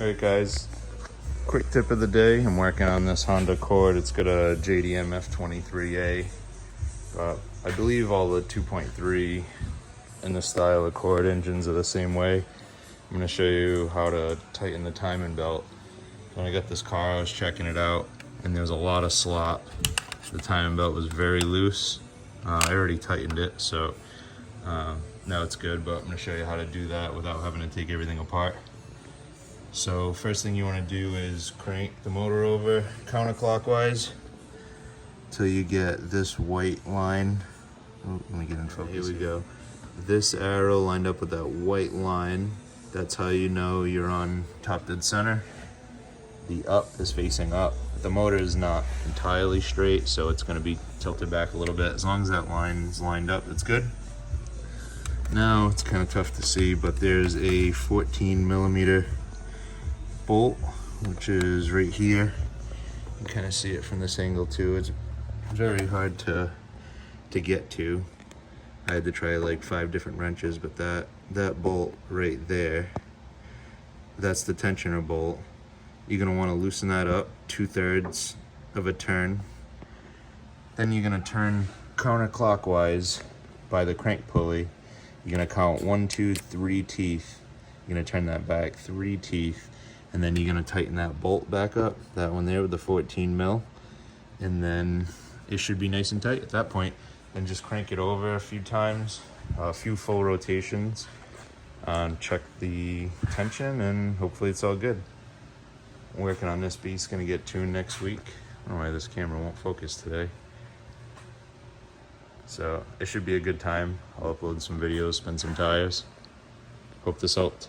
Alright guys, quick tip of the day. I'm working on this Honda Accord. It's got a JDM F23A. I believe all the 2.3 in the style Accord engines are the same way. I'm going to show you how to tighten the timing belt. When I got this car, I was checking it out and there was a lot of slop. The timing belt was very loose. I already tightened it, so now it's good, but I'm going to show you how to do that without having to take everything apart. So first thing you want to do is crank the motor over counterclockwise till you get this white line. Oh, let me get in focus. Here we go. This arrow lined up with that white line. That's how you know you're on top dead center. The up is facing up. The motor is not entirely straight, so it's going to be tilted back a little bit. As long as that line is lined up, it's good. Now it's kind of tough to see, but there's a 14mm bolt, which is right here. You can kind of see it from this angle too. It's very hard to get to. I had to try like 5 different wrenches, but that bolt right there, that's the tensioner bolt. You're gonna want to loosen that up 2/3 of a turn. Then you're gonna turn counterclockwise by the crank pulley. You're gonna count 1, 2, 3 teeth. You're gonna turn that back 3 teeth. And then you're gonna tighten that bolt back up, that one there with the 14mm, and then it should be nice and tight at that point. Then just crank it over a few times, a few full rotations, check the tension, and hopefully it's all good. I'm working on this beast, gonna get tuned next week. I don't know why this camera won't focus today. So it should be a good time. I'll upload some videos, spin some tires. Hope this helped.